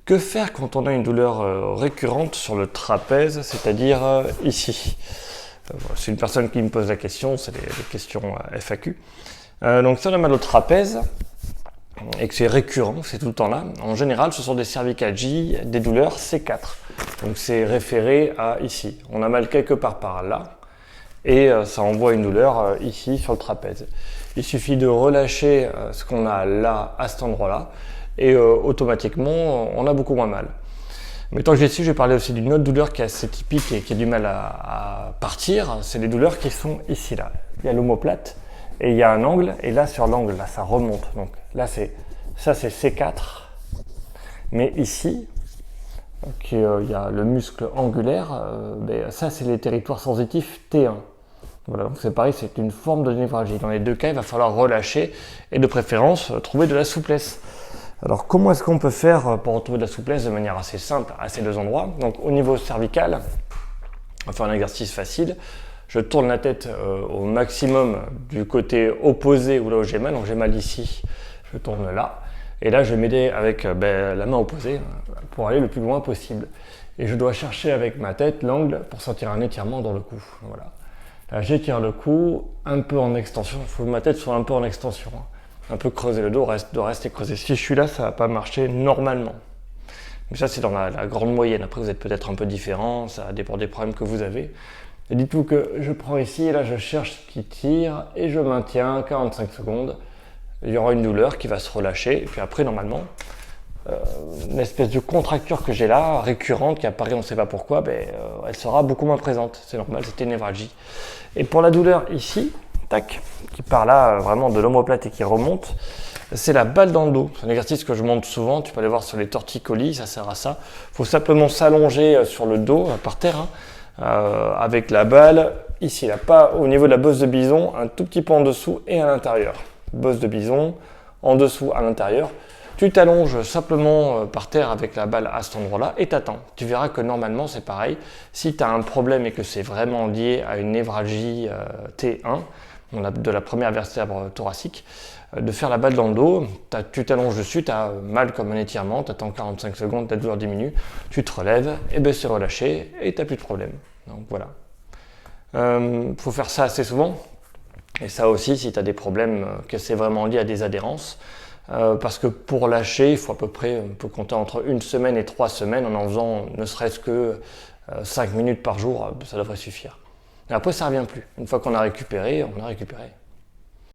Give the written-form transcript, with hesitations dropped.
Que faire quand on a une douleur récurrente sur le trapèze, c'est-à-dire ici? C'est une personne qui me pose la question, c'est des questions FAQ. Donc si on a mal au trapèze et que c'est récurrent, c'est tout le temps là, en général ce sont des cervicalgies, des douleurs C4. Donc c'est référé à ici. On a mal quelque part par là et ça envoie une douleur ici sur le trapèze. Il suffit de relâcher ce qu'on a là à cet endroit-là et automatiquement on a beaucoup moins mal. Mais tant que j'ai dessus, je vais parler aussi d'une autre douleur qui est assez typique et qui a du mal à partir. C'est les douleurs qui sont ici là. Il y a l'omoplate et il y a un angle et là sur l'angle là ça remonte. Donc là c'est C4, mais ici il y a le muscle angulaire. Ça c'est les territoires sensitifs T1. Voilà, donc c'est pareil, c'est une forme de névralgie. Dans les deux cas, il va falloir relâcher et de préférence trouver de la souplesse. Alors comment est-ce qu'on peut faire pour retrouver de la souplesse de manière assez simple à ces deux endroits? Donc au niveau cervical, on va faire un exercice facile. Je tourne la tête au maximum du côté opposé ou là où j'ai mal. Donc j'ai mal ici, je tourne là. Et là je vais m'aider avec la main opposée pour aller le plus loin possible. Et je dois chercher avec ma tête l'angle pour sentir un étirement dans le cou. Voilà. Là j'étire le cou un peu en extension. Il faut que ma tête soit un peu en extension. Un peu creuser le dos, doit rester creusé. Si je suis là, ça va pas marcher normalement. Mais ça, c'est dans la grande moyenne. Après, vous êtes peut-être un peu différent, ça dépend des problèmes que vous avez. Et dites-vous que je prends ici, et là, je cherche ce qui tire, et je maintiens 45 secondes. Il y aura une douleur qui va se relâcher, et puis après, normalement, une espèce de contracture que j'ai là, récurrente, qui apparaît, on ne sait pas pourquoi, elle sera beaucoup moins présente. C'est normal, c'était une névralgie. Et pour la douleur ici, tac, qui part là vraiment de l'omoplate et qui remonte, c'est la balle dans le dos. C'est un exercice que je montre souvent, tu peux aller voir sur les torticolis, ça sert à ça. Il faut simplement s'allonger sur le dos, par terre, avec la balle ici, là, pas au niveau de la bosse de bison, un tout petit peu en dessous et à l'intérieur. Bosse de bison, en dessous, à l'intérieur. Tu t'allonges simplement par terre avec la balle à cet endroit-là et t'attends. Tu verras que normalement c'est pareil. Si tu as un problème et que c'est vraiment lié à une névralgie T1, de la première vertèbre thoracique, de faire la balle dans le dos, tu t'allonges dessus, tu as mal comme un étirement, tu attends 45 secondes, ta douleur diminue, tu te relèves, et c'est relâché, et tu n'as plus de problème. Donc voilà. Faut faire ça assez souvent, et ça aussi si tu as des problèmes, que c'est vraiment lié à des adhérences, parce que pour lâcher, il faut à peu près, on peut compter entre 1 semaine et 3 semaines en faisant ne serait-ce que 5 minutes par jour, ça devrait suffire. Et après ça ne revient plus. Une fois qu'on a récupéré, on a récupéré.